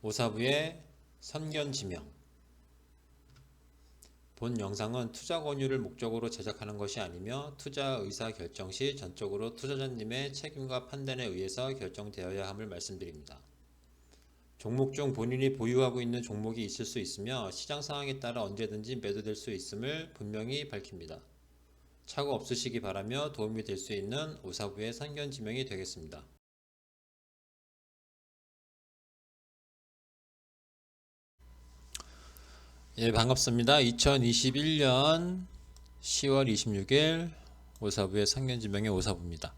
오사부의 선견지명. 본 영상은 투자 권유를 목적으로 제작하는 것이 아니며 투자 의사 결정 시 전적으로 투자자님의 책임과 판단에 의해서 결정되어야 함을 말씀드립니다. 종목 중 본인이 보유하고 있는 종목이 있을 수 있으며 시장 상황에 따라 언제든지 매도될 수 있음을 분명히 밝힙니다. 착오 없으시기 바라며 도움이 될 수 있는 오사부의 선견지명이 되겠습니다. 예, 반갑습니다. 2021년 10월 26일 오사부의 선견지명의 오사부입니다.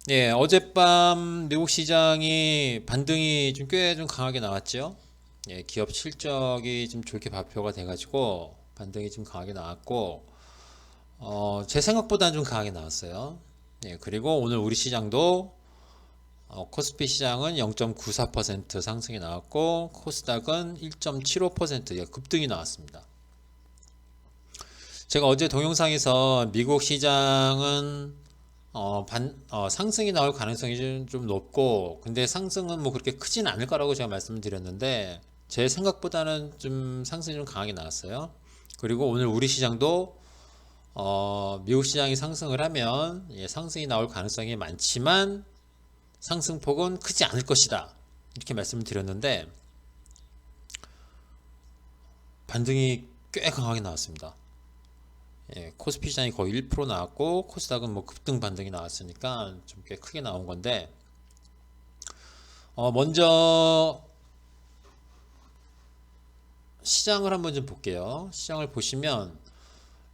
예, 어젯밤 미국 시장이 반등이 꽤 강하게 나왔죠. 예, 기업 실적이 좀 좋게 발표가 돼가지고 반등이 좀 강하게 나왔고, 제 생각보다는 좀 강하게 나왔어요. 예, 그리고 오늘 우리 시장도 코스피 시장은 0.94% 상승이 나왔고 코스닥은 1.75% 급등이 나왔습니다. 제가 어제 동영상에서 미국 시장은 상승이 나올 가능성이 좀 높고, 근데 상승은 뭐 그렇게 크진 않을 거라고 제가 말씀을 드렸는데 제 생각보다는 좀 상승이 좀 강하게 나왔어요. 그리고 오늘 우리 시장도 미국 시장이 상승을 하면 상승이 나올 가능성이 많지만 상승폭은 크지 않을 것이다, 이렇게 말씀을 드렸는데 반등이 꽤 강하게 나왔습니다. 예, 코스피 시장이 거의 1% 나왔고 코스닥은 뭐 급등 반등이 나왔으니까 좀 꽤 크게 나온 건데, 먼저 시장을 한번 좀 볼게요. 시장을 보시면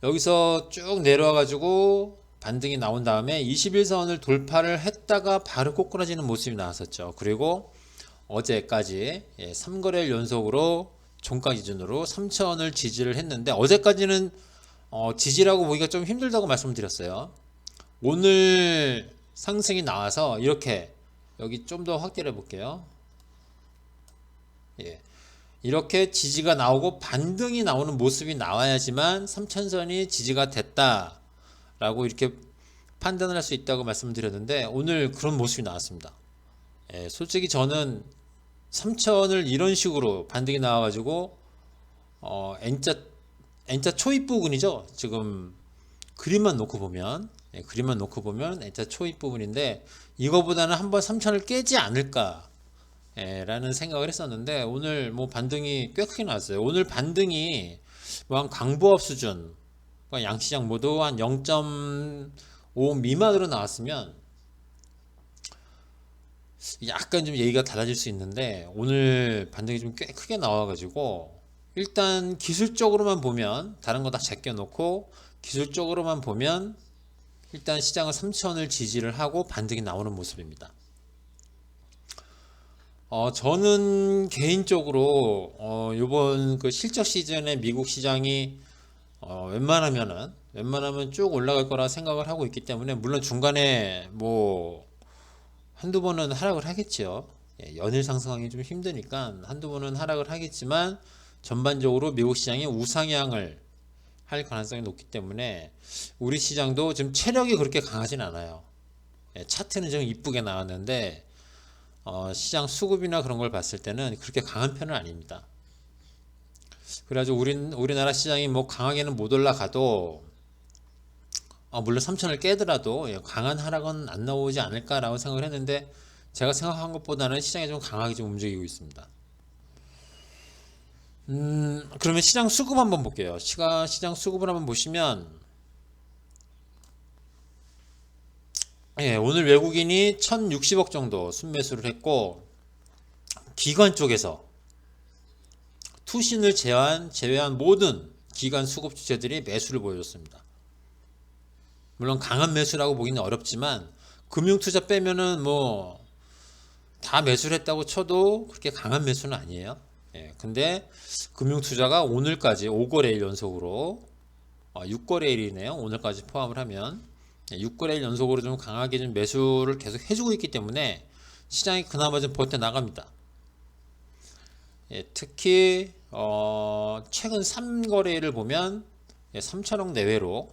여기서 쭉 내려와 가지고 반등이 나온 다음에 21선을 돌파를 했다가 바로 꼬꾸라지는 모습이 나왔었죠. 그리고 어제까지 3거래일 연속으로 종가 기준으로 3,000원을 지지를 했는데 어제까지는 지지라고 보기가 좀 힘들다고 말씀드렸어요. 오늘 상승이 나와서 이렇게 여기 좀 더 확대를 해볼게요. 예. 이렇게 지지가 나오고 반등이 나오는 모습이 나와야지만 3,000선이 지지가 됐다 라고 이렇게 판단을 할 수 있다고 말씀드렸는데 오늘 그런 모습이 나왔습니다. 예, 솔직히 저는 3,000원을 이런 식으로 반등이 나와가지고 N자 초입 부분이죠. 지금 그림만 놓고 보면 N자 초입 부분인데 이거보다는 한번 3,000원을 깨지 않을까 라는 생각을 했었는데 오늘 뭐 반등이 꽤 크게 나왔어요. 오늘 반등이 뭐 한 강보합 수준, 양시장 모두 한 0.5 미만으로 나왔으면 약간 좀 얘기가 달라질 수 있는데 오늘 반등이 좀 꽤 크게 나와가지고 일단 기술적으로만 보면 다른 거 다 제껴놓고 기술적으로만 보면 일단 시장은 3,000원을 지지를 하고 반등이 나오는 모습입니다. 저는 개인적으로 요번 그 실적 시즌에 미국 시장이 웬만하면 쭉 올라갈 거라 생각을 하고 있기 때문에, 물론 중간에 뭐 한두 번은 하락을 하겠죠. 연일 상승하기 좀 힘드니까 한두 번은 하락을 하겠지만 전반적으로 미국 시장이 우상향을 할 가능성이 높기 때문에 우리 시장도 지금 체력이 그렇게 강하진 않아요. 차트는 좀 이쁘게 나왔는데 시장 수급이나 그런 걸 봤을 때는 그렇게 강한 편은 아닙니다. 그래가지고 우리나라 시장이 뭐 강하게는 못 올라가도 물론 3,000을 깨더라도 강한 하락은 안 나오지 않을까라고 생각을 했는데 제가 생각한 것보다는 시장이 좀 강하게 좀 움직이고 있습니다. 그러면 시장 수급 한번 볼게요. 시장 수급을 한번 보시면 오늘 외국인이 1,060억 정도 순매수를 했고 기관 쪽에서 투신을 제외한 모든 기관 수급 주체들이 매수를 보여줬습니다. 물론 강한 매수라고 보기는 어렵지만 금융투자 빼면은 뭐 다 매수를 했다고 쳐도 그렇게 강한 매수는 아니에요. 근데 금융투자가 오늘까지 5거래일 연속으로 6거래일이네요. 오늘까지 포함을 하면 6거래일 연속으로 좀 강하게 좀 매수를 계속 해주고 있기 때문에 시장이 그나마 좀 버텨나갑니다. 특히 최근 3거래일을 보면 3,000억 내외로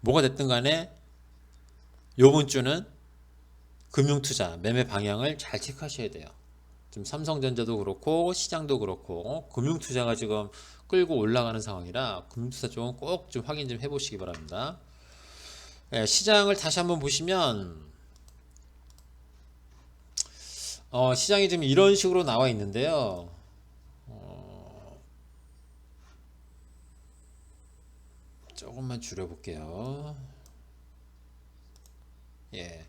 뭐가 됐든 간에 요번 주는 금융투자 매매 방향을 잘 체크하셔야 돼요. 지금 삼성전자도 그렇고 시장도 그렇고 금융투자가 지금 끌고 올라가는 상황이라 금융투자 쪽은 꼭 좀 확인 좀 해보시기 바랍니다. 예, 시장을 다시 한번 보시면 시장이 지금 이런 식으로 나와 있는데요. 조금만 줄여볼게요. 예,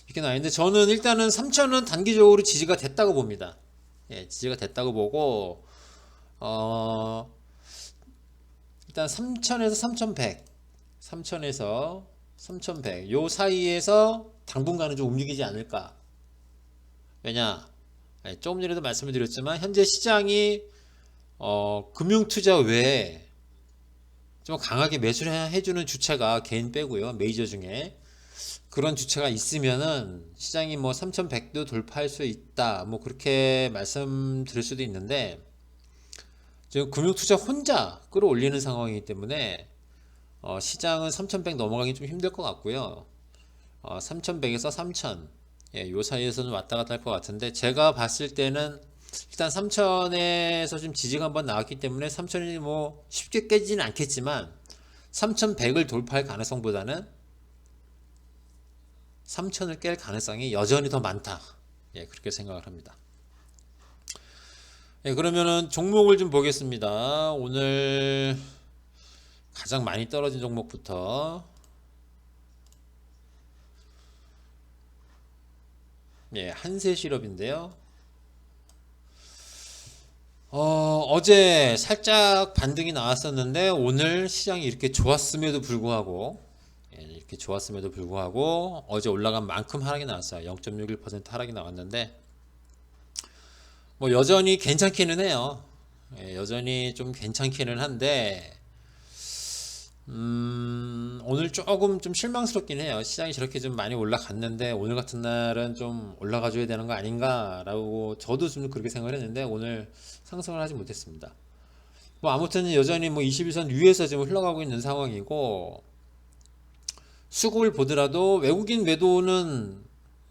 이렇게 나와 있는데 저는 일단은 3천은 단기적으로 지지가 됐다고 봅니다. 예, 지지가 됐다고 보고 일단 3천에서 3,100, 3천에서 3,100 요 사이에서 당분간은 좀 움직이지 않을까. 왜냐? 예, 조금 전에도 말씀을 드렸지만 현재 시장이 금융투자 외에 좀 강하게 매수를 해주는 주체가 개인 빼고요. 메이저 중에 그런 주체가 있으면은 시장이 뭐 3,100도 돌파할 수 있다. 뭐 그렇게 말씀드릴 수도 있는데 지금 금융투자 혼자 끌어올리는 상황이기 때문에 시장은 3,100 넘어가기 좀 힘들 것 같고요. 3,100에서 3,000 예, 요 사이에서는 왔다 갔다 할 것 같은데 제가 봤을 때는 일단 3,000에서 좀 지지가 한번 나왔기 때문에 3,000이 뭐 쉽게 깨지는 않겠지만 3,100을 돌파할 가능성보다는 3,000을 깰 가능성이 여전히 더 많다. 예, 그렇게 생각을 합니다. 예, 그러면은 종목을 좀 보겠습니다. 오늘 가장 많이 떨어진 종목부터 예, 한세실업인데요. 어제 살짝 반등이 나왔었는데 오늘 시장이 이렇게 좋았음에도 불구하고 예, 이렇게 좋았음에도 불구하고 어제 올라간 만큼 하락이 나왔어요. 0.61% 하락이 나왔는데 뭐 여전히 괜찮기는 해요. 예, 여전히 좀 괜찮기는 한데 오늘 조금 좀 실망스럽긴 해요. 시장이 저렇게 좀 많이 올라갔는데 오늘 같은 날은 좀 올라가 줘야 되는 거 아닌가라고 저도 좀 그렇게 생각을 했는데 오늘 상승을 하지 못했습니다. 뭐 아무튼 여전히 뭐 21선 위에서 지금 흘러가고 있는 상황이고 수급을 보더라도 외국인 매도는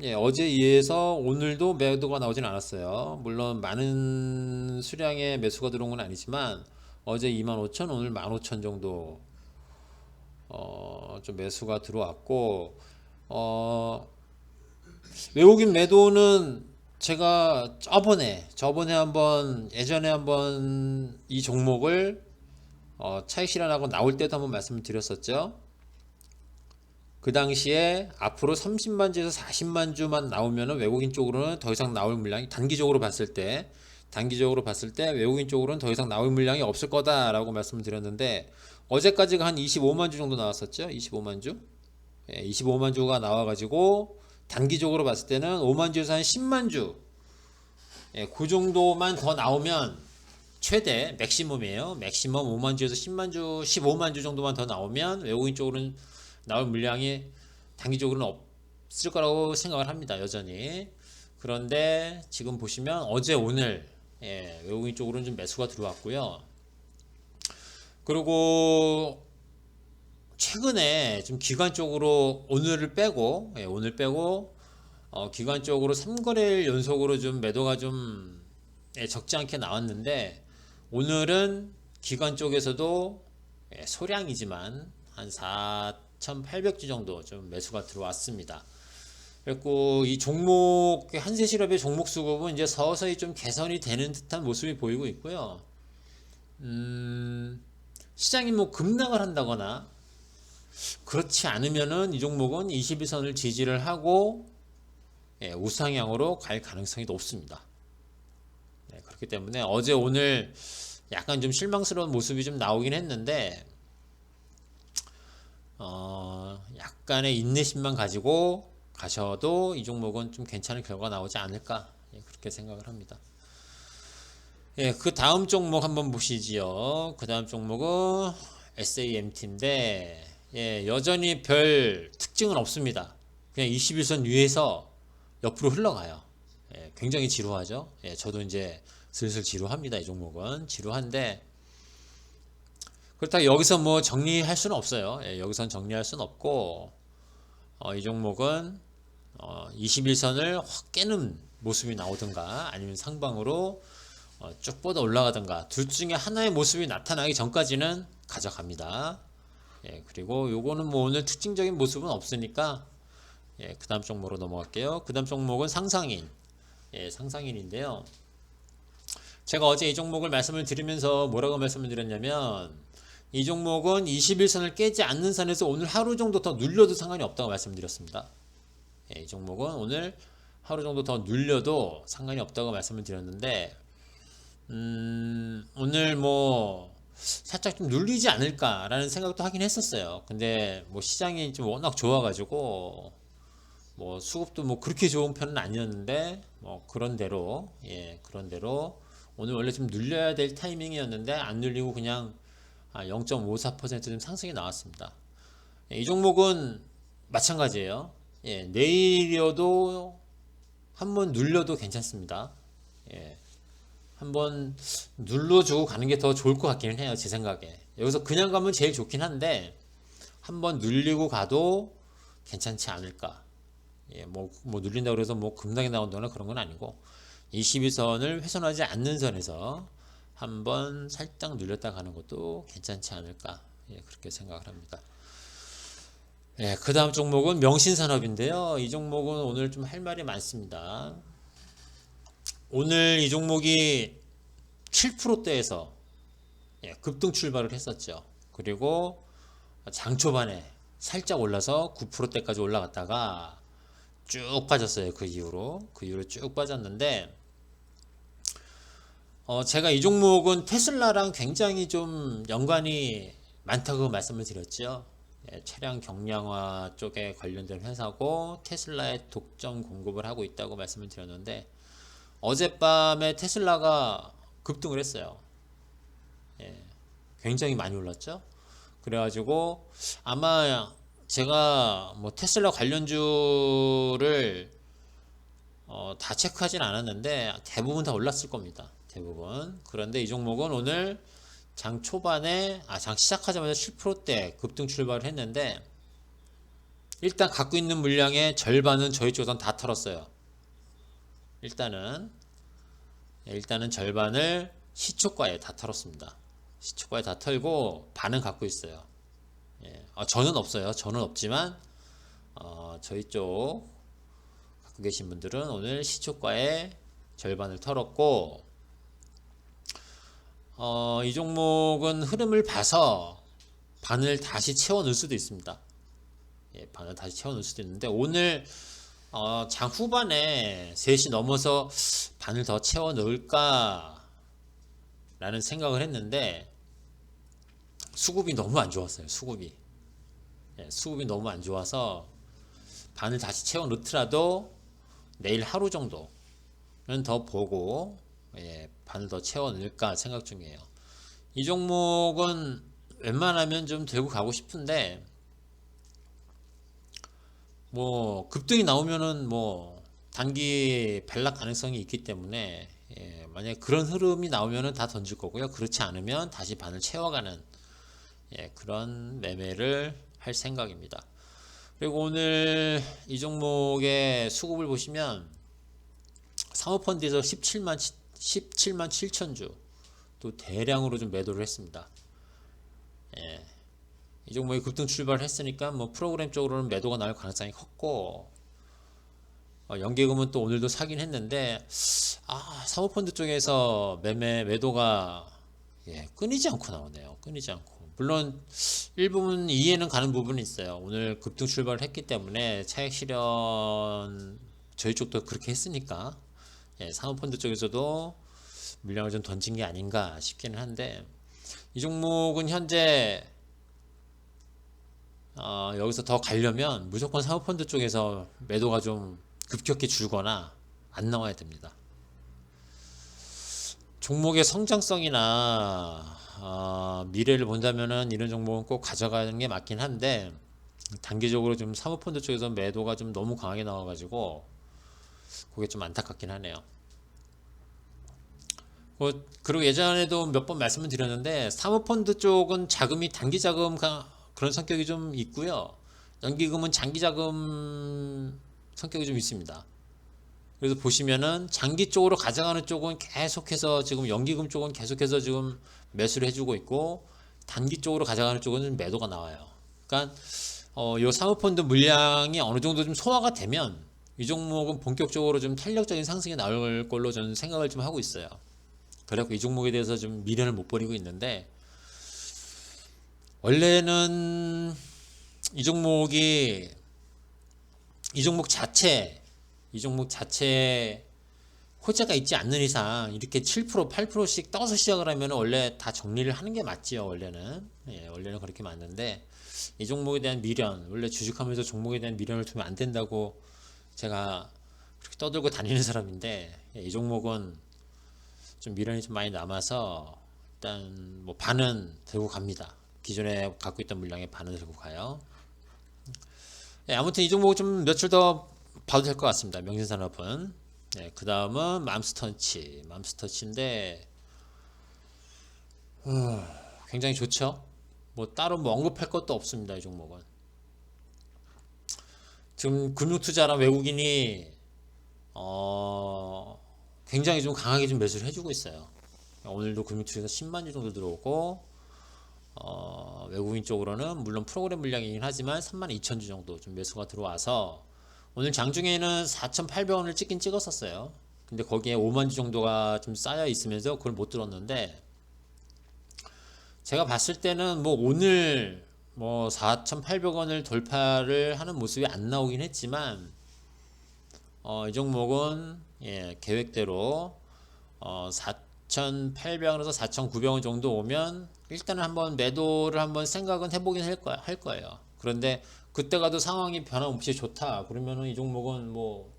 예, 어제에 의해서 오늘도 매도가 나오진 않았어요. 물론 많은 수량의 매수가 들어온 건 아니지만 어제 25,000 오늘 15,000 정도 좀 매수가 들어왔고 외국인 매도는 제가 저번에 한번 예전에 한번 이 종목을 차익 실현하고 나올 때도 한번 말씀을 드렸었죠. 그 당시에 앞으로 30만 주에서 40만 주만 나오면은 외국인 쪽으로는 더 이상 나올 물량이 단기적으로 봤을 때 외국인 쪽으로는 더 이상 나올 물량이 없을 거다라고 말씀을 드렸는데 어제까지가 한 25만 주 정도 나왔었죠. 25만 주. 예, 25만 주가 나와가지고 단기적으로 봤을 때는 5만 주에서 한 10만 주. 예, 그 정도만 더 나오면 최대 맥시멈이에요. 맥시멈 5만 주에서 10만 주, 15만 주 정도만 더 나오면 외국인 쪽으로는 나올 물량이 단기적으로는 없을 거라고 생각을 합니다. 여전히. 그런데 지금 보시면 어제 오늘 예, 외국인 쪽으로는 좀 매수가 들어왔고요. 그리고 최근에 좀 기관 쪽으로 오늘 빼고 기관 쪽으로 3거래일 연속으로 좀 매도가 좀 예, 적지 않게 나왔는데 오늘은 기관 쪽에서도 예, 소량이지만 한 4,800주 정도 좀 매수가 들어왔습니다. 그리고 이 종목 한세실업의 종목 수급은 이제 서서히 좀 개선이 되는 듯한 모습이 보이고 있고요. 시장이 뭐 급락을 한다거나 그렇지 않으면은 이 종목은 21선을 지지를 하고 예, 우상향으로 갈 가능성이 높습니다. 네, 그렇기 때문에 어제 오늘 약간 좀 실망스러운 모습이 좀 나오긴 했는데 약간의 인내심만 가지고 가셔도 이 종목은 좀 괜찮은 결과가 나오지 않을까 예, 그렇게 생각을 합니다. 예, 그 다음 종목 한번 보시지요. 그 다음 종목은 SAMT인데 예, 여전히 별 특징은 없습니다. 그냥 21선 위에서 옆으로 흘러가요. 예, 굉장히 지루하죠. 예, 저도 이제 슬슬 지루합니다. 이 종목은 지루한데 그렇다고 여기서 뭐 정리할 수는 없어요. 예, 여기선 정리할 수는 없고 이 종목은 21선을 확 깨는 모습이 나오든가 아니면 상방으로 쭉 뻗어 올라가든가 둘 중에 하나의 모습이 나타나기 전까지는 가져갑니다. 예, 그리고 요거는 뭐 오늘 특징적인 모습은 없으니까 예, 그 다음 종목으로 넘어갈게요. 그 다음 종목은 상상인. 예, 상상인인데요. 제가 어제 이 종목을 말씀을 드리면서 뭐라고 말씀을 드렸냐면 이 종목은 21선을 깨지 않는 선에서 오늘 하루 정도 더 눌려도 상관이 없다고 말씀드렸습니다. 예, 이 종목은 오늘 하루 정도 더 눌려도 상관이 없다고 말씀을 드렸는데 오늘 뭐 살짝 좀 눌리지 않을까라는 생각도 하긴 했었어요. 근데 뭐 시장이 좀 워낙 좋아가지고 뭐 수급도 뭐 그렇게 좋은 편은 아니었는데 뭐 그런대로 예 그런대로 오늘 원래 좀 눌려야 될 타이밍이었는데 안 눌리고 그냥 0.54%좀 상승이 나왔습니다. 예, 이 종목은 마찬가지예요. 예, 내일이어도 한번 눌려도 괜찮습니다. 예, 한번 눌러주고 가는 게 더 좋을 것 같기는 해요. 제 생각에. 여기서 그냥 가면 제일 좋긴 한데 한번 눌리고 가도 괜찮지 않을까. 예, 뭐 눌린다고 그래서 뭐 급락이 나온다거나 그런 건 아니고 22선을 훼손하지 않는 선에서 한번 살짝 눌렸다 가는 것도 괜찮지 않을까. 예, 그렇게 생각을 합니다. 예, 그 다음 종목은 명신산업인데요. 이 종목은 오늘 좀 할 말이 많습니다. 오늘 이 종목이 7%대에서 예, 급등 출발을 했었죠. 그리고 장 초반에 살짝 올라서 9%대까지 올라갔다가 쭉 빠졌어요. 그 이후로 쭉 빠졌는데 제가 이 종목은 테슬라랑 굉장히 좀 연관이 많다고 말씀을 드렸죠. 예, 차량 경량화 쪽에 관련된 회사고 테슬라에 독점 공급을 하고 있다고 말씀을 드렸는데 어젯밤에 테슬라가 급등을 했어요. 예, 굉장히 많이 올랐죠. 그래가지고 아마 제가 뭐 테슬라 관련주를 다 체크하진 않았는데 대부분 다 올랐을 겁니다. 대부분. 그런데 이 종목은 오늘 장 초반에 장 시작하자마자 7%대 급등 출발을 했는데 일단 갖고 있는 물량의 절반은 저희 쪽에선 다 털었어요. 일단은 절반을 시초가에 다 털었습니다. 시초가에 다 털고 반은 갖고 있어요. 예, 저는 없어요. 저는 없지만 저희 쪽 갖고 계신 분들은 오늘 시초가에 절반을 털었고 이 종목은 흐름을 봐서 반을 다시 채워 넣을 수도 있습니다. 예, 반을 다시 채워 넣을 수도 있는데 오늘 장 후반에 3시 넘어서 반을 더 채워 넣을까 라는 생각을 했는데 수급이 너무 안 좋았어요. 수급이 너무 안 좋아서 반을 다시 채워 넣더라도 내일 하루 정도는 더 보고 반을 더 채워 넣을까 생각 중이에요. 이 종목은 웬만하면 좀 들고 가고 싶은데 뭐 급등이 나오면은 뭐 단기 반락 가능성이 있기 때문에 만약에 그런 흐름이 나오면은 다 던질 거고요. 그렇지 않으면 다시 반을 채워가는 그런 매매를 할 생각입니다. 그리고 오늘 이 종목의 수급을 보시면 사모펀드에서 17만 7천 주 또 대량으로 좀 매도를 했습니다. 예. 이 종목이 급등 출발을 했으니까 뭐 프로그램 쪽으로는 매도가 나올 가능성이 컸고 연계금은 또 오늘도 사긴 했는데 사모펀드 쪽에서 매도가 끊이지 않고 나오네요. 끊이지 않고. 물론 일부분 이해는 가는 부분이 있어요. 오늘 급등 출발을 했기 때문에 차익 실현 저희 쪽도 그렇게 했으니까 사모펀드 쪽에서도 물량을 좀 던진 게 아닌가 싶기는 한데 이 종목은 현재 여기서 더 가려면 무조건 사모펀드 쪽에서 매도가 좀 급격히 줄거나 안 나와야 됩니다. 종목의 성장성이나 미래를 본다면은 이런 종목은 꼭 가져가는 게 맞긴 한데 단기적으로 좀 사모펀드 쪽에서 매도가 좀 너무 강하게 나와가지고 그게 좀 안타깝긴 하네요. 그리고 예전에도 몇 번 말씀을 드렸는데 사모펀드 쪽은 자금이 단기 자금 그런 성격이 좀 있고요. 연기금은 장기 자금 성격이 좀 있습니다. 그래서 보시면은 장기 쪽으로 가져가는 쪽은 계속해서 지금 연기금 쪽은 계속해서 지금 매수를 해주고 있고 단기 쪽으로 가져가는 쪽은 좀 매도가 나와요. 그러니까 요 사모펀드 물량이 어느 정도 좀 소화가 되면 이 종목은 본격적으로 좀 탄력적인 상승이 나올 걸로 저는 생각을 좀 하고 있어요. 그래서 이 종목에 대해서 좀 미련을 못 버리고 있는데 원래는 이 종목이 이 종목 자체 이 종목 자체에 호재가 있지 않는 이상 이렇게 7% 8%씩 떠서 시작을 하면 원래 다 정리를 하는 게 맞지요. 원래는 원래는 그렇게 맞는데 이 종목에 대한 미련, 원래 주식하면서 종목에 대한 미련을 두면 안 된다고 제가 그렇게 떠들고 다니는 사람인데 이 종목은 좀 미련이 좀 많이 남아서 일단 뭐 반은 들고 갑니다. 기존에 갖고 있던 물량의 반은 들고 가요. 아무튼 이 종목 좀 며칠 더 봐도 될 것 같습니다. 명신산업은. 그 다음은 맘스터치인데 굉장히 좋죠. 뭐 따로 뭐 언급할 것도 없습니다. 이 종목은 지금 금융투자랑 외국인이 굉장히 좀 강하게 좀 매수를 해주고 있어요. 오늘도 금융투자에서 10만 주 정도 들어오고 외국인 쪽으로는 물론 프로그램 물량이긴 하지만 3만 2천 주 정도 좀 매수가 들어와서 오늘 장중에는 4,800원을 찍긴 찍었었어요. 근데 거기에 5만 주 정도가 좀 쌓여 있으면서 그걸 못 들었는데 제가 봤을 때는 뭐 오늘 뭐 4,800원을 돌파를 하는 모습이 안 나오긴 했지만 이 종목은 계획대로 4,800원에서 4,900원 정도 오면 일단은 한번 매도를 한번 생각은 해보긴 할 거예요. 그런데 그때 가도 상황이 변함없이 좋다 그러면은 이 종목은 뭐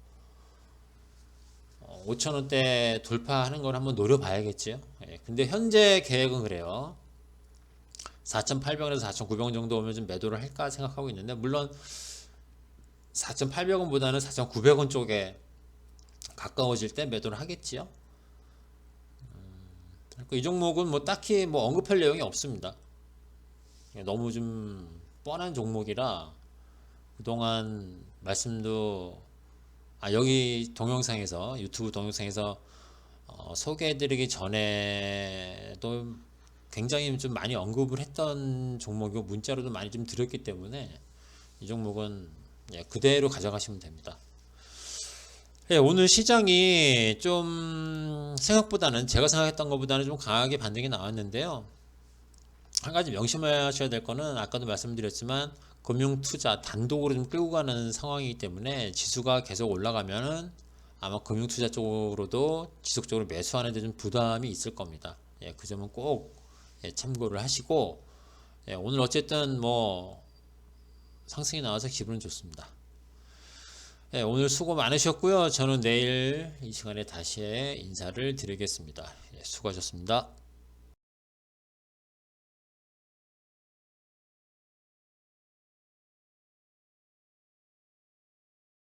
5,000원대 돌파하는 걸 한번 노려봐야겠죠. 근데 현재 계획은 그래요. 4,800원에서 4,900원 정도 오면 좀 매도를 할까 생각하고 있는데 물론 4,800원보다는 4,900원 쪽에 가까워질 때 매도를 하겠지요. 이 종목은 뭐 딱히 뭐 언급할 내용이 없습니다. 너무 좀 뻔한 종목이라 그동안 말씀도 여기 동영상에서 유튜브 동영상에서 소개해드리기 전에도 굉장히 좀 많이 언급을 했던 종목이고 문자로도 많이 좀 드렸기 때문에 이 종목은 그대로 가져가시면 됩니다. 오늘 시장이 좀 생각보다는 제가 생각했던 것보다는 좀 강하게 반등이 나왔는데요. 한 가지 명심하셔야 될 거는 아까도 말씀드렸지만 금융투자 단독으로 좀 끌고 가는 상황이기 때문에 지수가 계속 올라가면은 아마 금융투자 쪽으로도 지속적으로 매수하는 데 좀 부담이 있을 겁니다. 그 점은 꼭 참고를 하시고 오늘 어쨌든 뭐 상승이 나와서 기분은 좋습니다. 오늘 수고 많으셨고요. 저는 내일 이 시간에 다시 인사를 드리겠습니다. 수고하셨습니다.